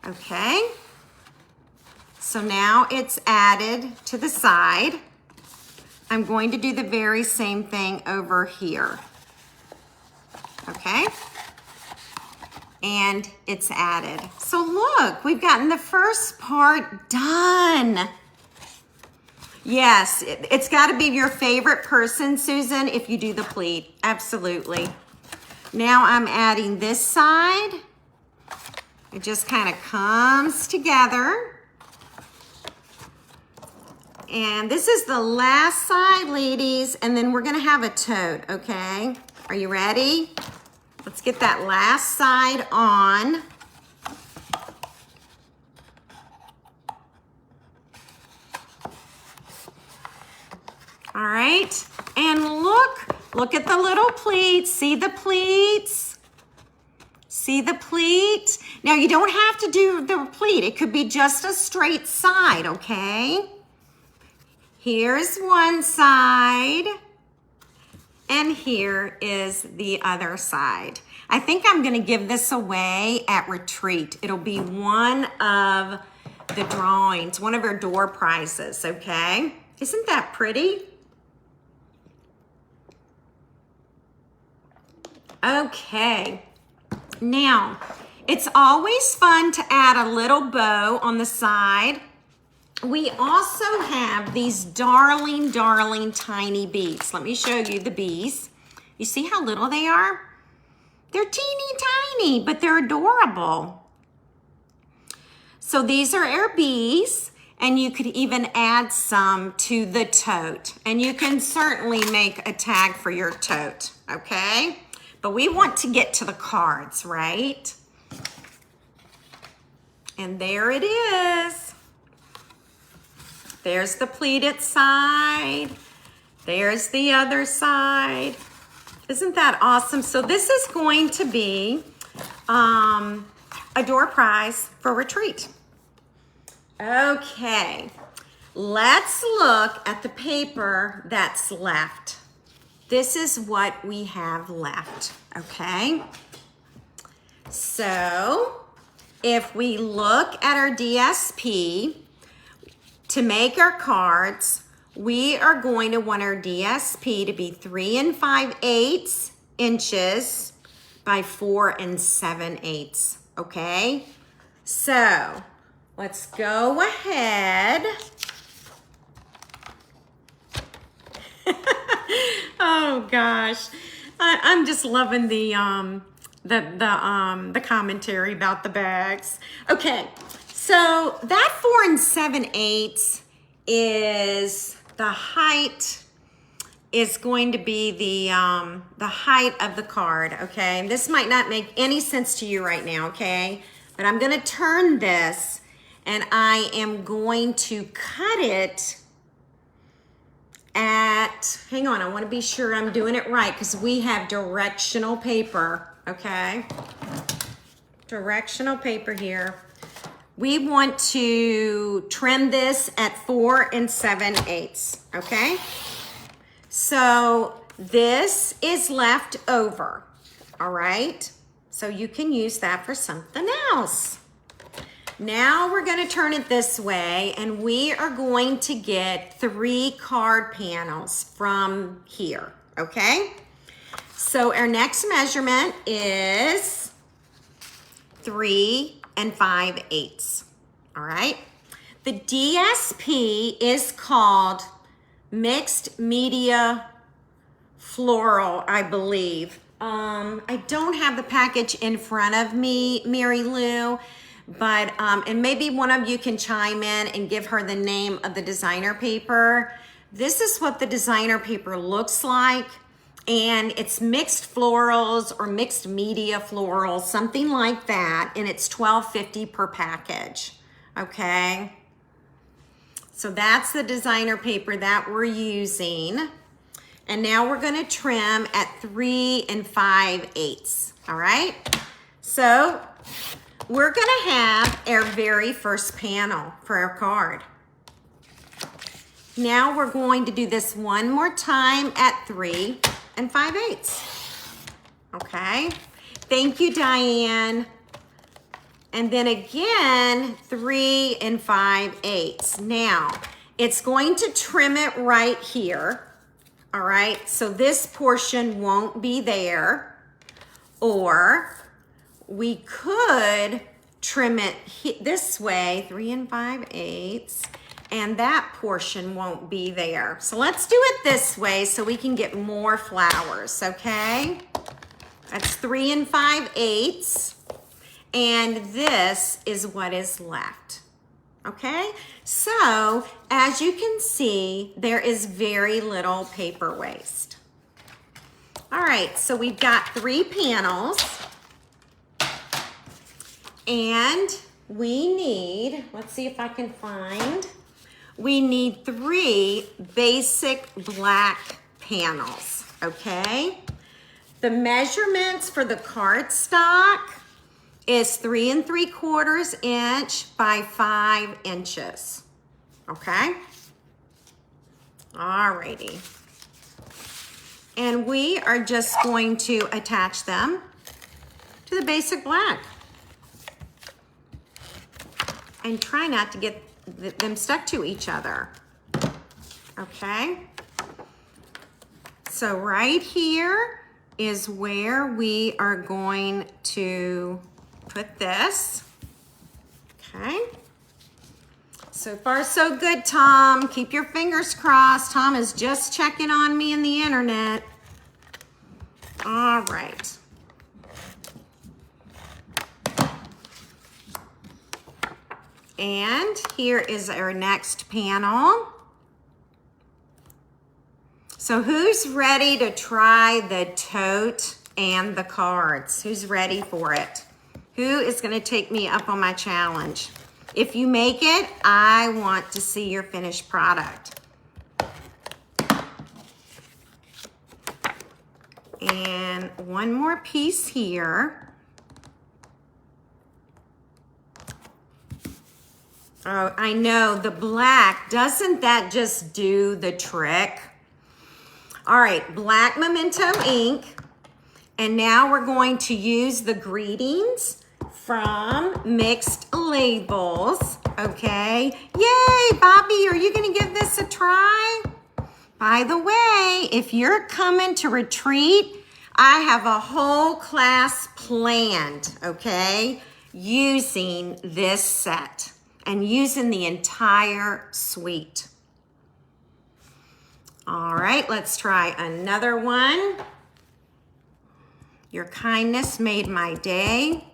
okay? So now it's added to the side. I'm going to do the very same thing over here, okay? And it's added. So look, we've gotten the first part done. Yes, it's gotta be your favorite person, Susan, if you do the pleat, absolutely. Now I'm adding this side, It just kind of comes together. And this is the last side, ladies, and then we're gonna have a tote, okay? Are you ready? Let's get that last side on. All right, and look at the little pleats. See the pleats? See the pleat? Now you don't have to do the pleat. It could be just a straight side, okay? Here's one side, and here is the other side. I think I'm gonna give this away at retreat. It'll be one of the drawings, one of our door prizes, okay? Isn't that pretty? Okay, now it's always fun to add a little bow on the side. We also have these darling, darling tiny bees. Let me show you the bees. You see how little they are? They're teeny tiny, but they're adorable. So these are our bees, and you could even add some to the tote. And you can certainly make a tag for your tote, okay? But we want to get to the cards, right? And there it is. There's the pleated side. There's the other side. Isn't that awesome? So this is going to be a door prize for retreat. Okay, let's look at the paper that's left. This is what we have left, okay? So if we look at our DSP, to make our cards, we are going to want our DSP to be 3 5/8 inches by 4 7/8, okay? So let's go ahead. Oh gosh, I'm just loving the commentary about the bags. Okay, so that 4 7/8 is the height. Is going to be the height of the card. Okay, and this might not make any sense to you right now. Okay, but I'm gonna turn this, and I am going to cut it at, hang on, I want to be sure I'm doing it right because we have directional paper, okay? Directional paper here. We want to trim this at 4 7/8, okay? So this is left over, all right? So you can use that for something else. Now we're going to turn it this way, and we are going to get 3 card panels from here, okay? So our next measurement is 3 5/8, all right? The DSP is called Mixed Media Floral, I believe. I don't have the package in front of me, Mary Lou, but and maybe one of you can chime in and give her the name of the designer paper. This is what the designer paper looks like, and it's mixed florals or mixed media florals, something like that, and it's $12.50 per package, okay? So that's the designer paper that we're using. And now we're gonna trim at 3 5/8, all right? So we're gonna have our very first panel for our card. Now we're going to do this one more time at 3 5/8, okay? Thank you, Diane. And then again, 3 5/8. Now, it's going to trim it right here, all right? So this portion won't be there, or we could trim it this way, 3 5/8, and that portion won't be there. So let's do it this way so we can get more flowers, okay? That's 3 5/8. and this is what is left. Okay, so as you can see, there is very little paper waste. All right, so we've got 3 panels, and we need, let's see if I can find, we need 3 basic black panels, okay? The measurements for the cardstock is 3 3/4 inch by 5 inches, okay? Alrighty. And we are just going to attach them to the basic black. And try not to get them stuck to each other, okay? So right here is where we are going to put this, okay? So far, so good, Tom. Keep your fingers crossed. Tom is just checking on me in the internet. All right. And here is our next panel. So who's ready to try the tote and the cards? Who's ready for it? Who is going to take me up on my challenge? If you make it, I want to see your finished product. And one more piece here. Oh, I know, the black, doesn't that just do the trick? All right, black memento ink. And now we're going to use the greetings from Mixed Labels, okay? Yay, Bobby, are you gonna give this a try? By the way, if you're coming to retreat, I have a whole class planned, okay? Using this set and using the entire suite. All right, let's try another one. Your kindness made my day.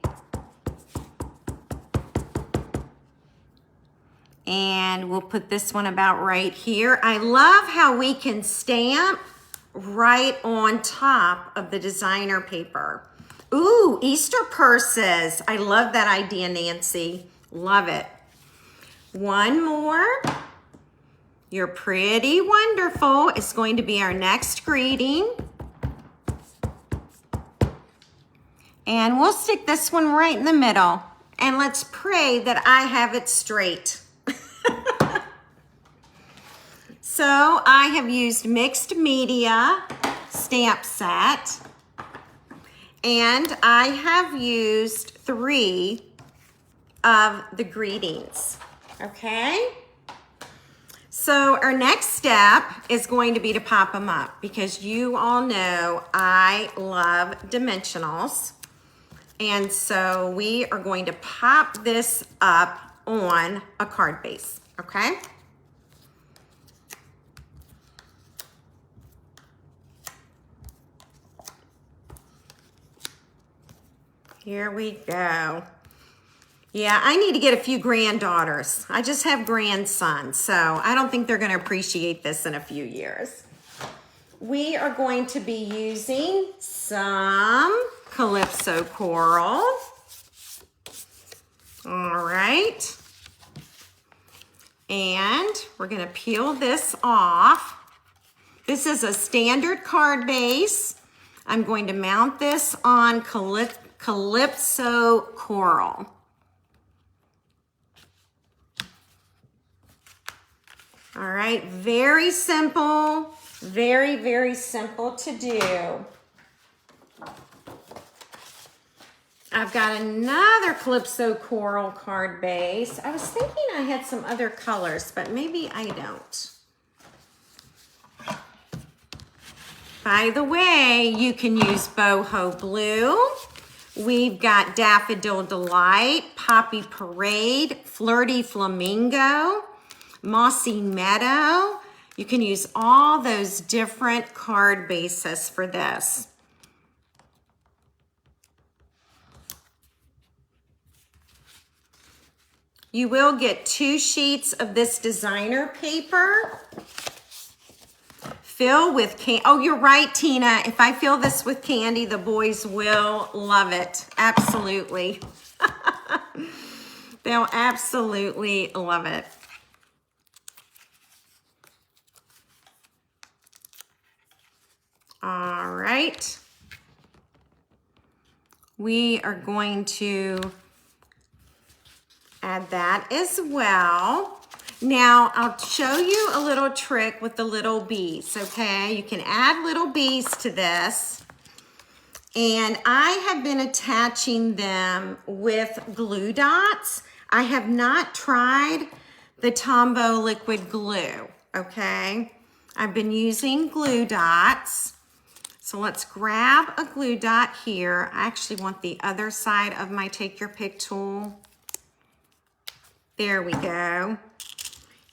And we'll put this one about right here. I love how we can stamp right on top of the designer paper. Ooh, Easter purses. I love that idea, Nancy. Love it. One more. You're pretty wonderful. It's going to be our next greeting. And we'll stick this one right in the middle. And let's pray that I have it straight. So I have used mixed media stamp set, and I have used 3 of the greetings, okay? So our next step is going to be to pop them up, because you all know I love dimensionals. And so we are going to pop this up on a card base, okay? Here we go. Yeah, I need to get a few granddaughters. I just have grandsons, so I don't think they're going to appreciate this in a few years. We are going to be using some Calypso coral. All right. And we're going to peel this off. This is a standard card base. I'm going to mount this on Calypso coral. All right, very simple, very, very simple to do. I've got another Calypso coral card base. I was thinking I had some other colors, but maybe I don't. By the way, you can use boho blue. We've got Daffodil Delight, Poppy Parade, Flirty Flamingo, Mossy Meadow. You can use all those different card bases for this. You will get 2 sheets of this designer paper. Fill with candy. Oh, you're right, Tina. If I fill this with candy, the boys will love it. Absolutely. They'll absolutely love it. All right. We are going to add that as well. Now, I'll show you a little trick with the little bees, okay? You can add little bees to this. And I have been attaching them with glue dots. I have not tried the Tombow liquid glue, okay? I've been using glue dots. So let's grab a glue dot here. I actually want the other side of my Take Your Pick tool. There we go.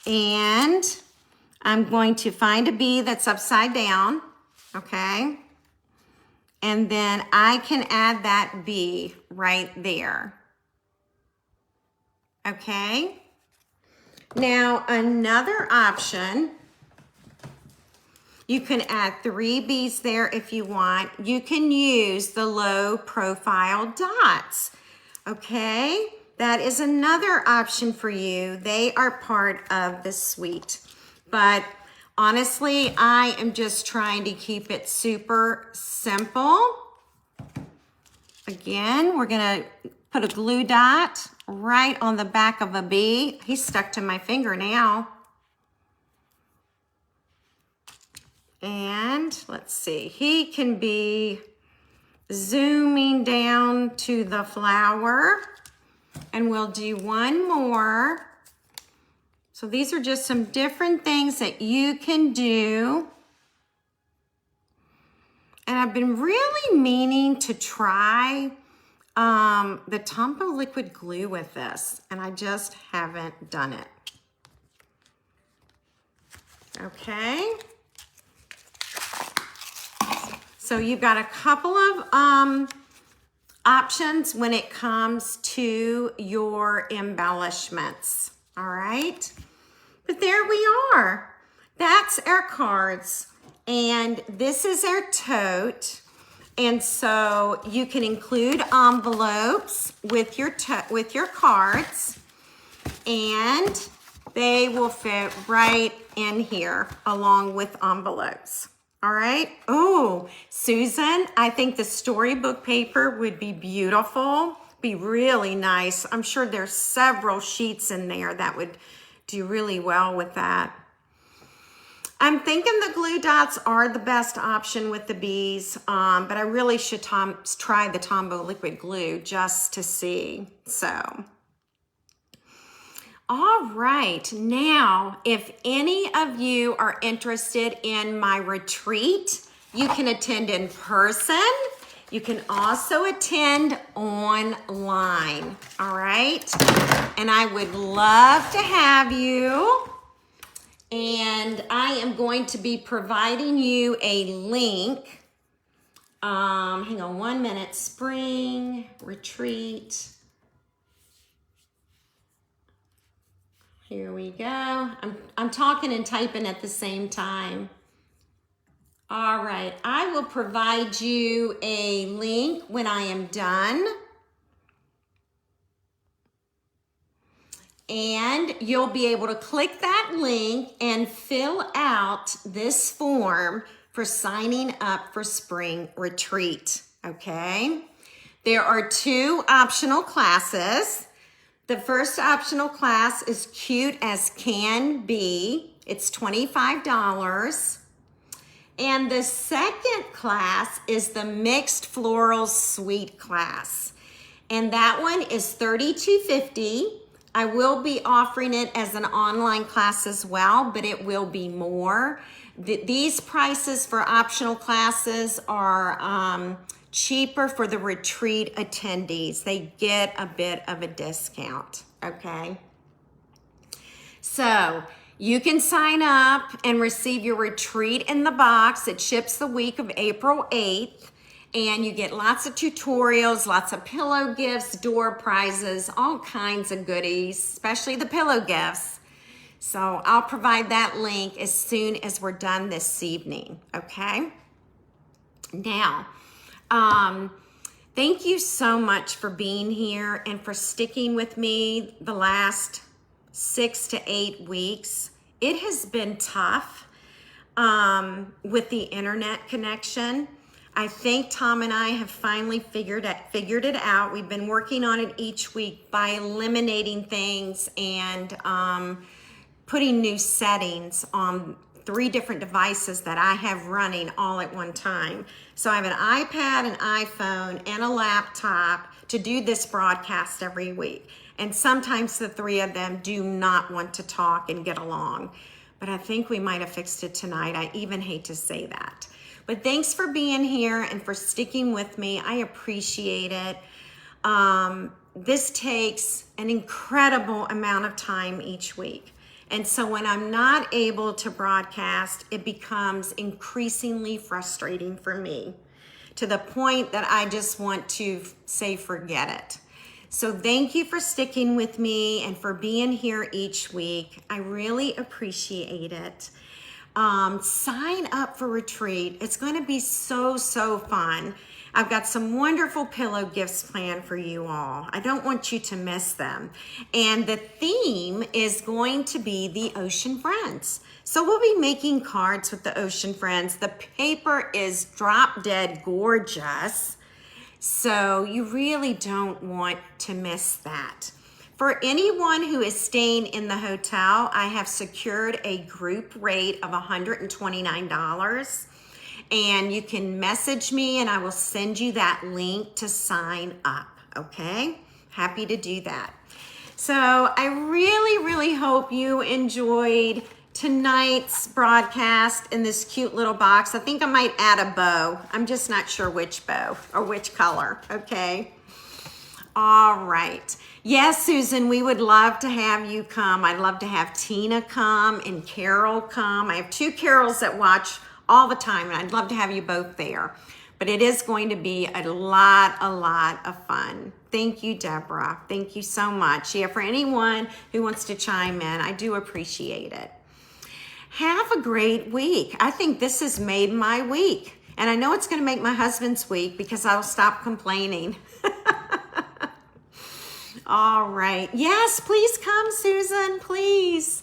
And I'm going to find a bee that's upside down, okay? And then I can add that bee right there. Okay? Now, another option, you can add 3 bees there if you want. You can use the low profile dots, okay? That is another option for you. They are part of the suite. But honestly, I am just trying to keep it super simple. Again, we're gonna put a glue dot right on the back of a bee. He's stuck to my finger now. And let's see, he can be zooming down to the flower. And we'll do one more. So these are just some different things that you can do. And I've been really meaning to try the Tombow liquid glue with this, and I just haven't done it. Okay. So you've got a couple of options when it comes to your embellishments, all right? But there we are. That's our cards, and this is our tote. And so you can include envelopes with your cards, and they will fit right in here along with envelopes. All right. Oh, Susan, I think the storybook paper would be beautiful, be really nice. I'm sure there's several sheets in there that would do really well with that. I'm thinking the glue dots are the best option with the bees, but I really should try the Tombow liquid glue just to see. So, all right, now, if any of you are interested in my retreat, you can attend in person. You can also attend online, all right? And I would love to have you. And I am going to be providing you a link. Hang on 1 minute. Spring retreat. Here we go. I'm talking and typing at the same time. All right, I will provide you a link when I am done. And you'll be able to click that link and fill out this form for signing up for spring retreat, okay? There are 2 optional classes. The first optional class is Cute as Can Be. It's $25. And the second class is the Mixed Florals Suite class. And that one is $32.50. I will be offering it as an online class as well, but it will be more. These prices for optional classes are cheaper for the retreat attendees. They get a bit of a discount, okay? So you can sign up and receive your retreat in the box. It ships the week of April 8th. And you get lots of tutorials, lots of pillow gifts, door prizes, all kinds of goodies, especially the pillow gifts. So I'll provide that link as soon as we're done this evening, okay? Now, thank you so much for being here and for sticking with me the last 6 to 8 weeks. It has been tough with the internet connection. I think Tom and I have finally figured it out. We've been working on it each week by eliminating things and putting new settings on 3 different devices that I have running all at one time. So I have an iPad, an iPhone, and a laptop to do this broadcast every week. And sometimes the 3 of them do not want to talk and get along. But I think we might have fixed it tonight. I even hate to say that. But thanks for being here and for sticking with me. I appreciate it. This takes an incredible amount of time each week. And so when I'm not able to broadcast, it becomes increasingly frustrating for me to the point that I just want to say, forget it. So thank you for sticking with me and for being here each week. I really appreciate it. Sign up for retreat. It's going to be so fun. I've got some wonderful pillow gifts planned for you all. I don't want you to miss them. And the theme is going to be the Ocean Friends. So we'll be making cards with the Ocean Friends. The paper is drop dead gorgeous. So you really don't want to miss that. For anyone who is staying in the hotel, I have secured a group rate of $129. And you can message me and I will send you that link to sign up, okay? Happy to do that. So I really hope you enjoyed tonight's broadcast in this cute little box. I think I might add a bow. I'm just not sure which bow or which color, okay? All right. Yes, Susan, we would love to have you come. I'd love to have Tina come and Carol come. I have 2 Carols that watch all the time, and I'd love to have you both there. But it is going to be a lot of fun. Thank you, Deborah. Thank you so much. Yeah, for anyone who wants to chime in, I do appreciate it. Have a great week. I think this has made my week. And I know it's going to make my husband's week because I'll stop complaining. All right. Yes, please come, Susan, please.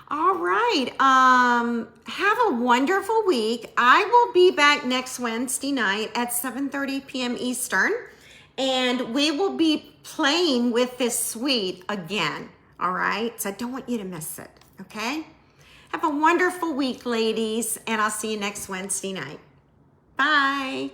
All right. Have a wonderful week. I will be back next Wednesday night at 7:30 p.m. Eastern, and we will be playing with this suite again. All right. So I don't want you to miss it. Okay. Have a wonderful week, ladies, and I'll see you next Wednesday night. Bye.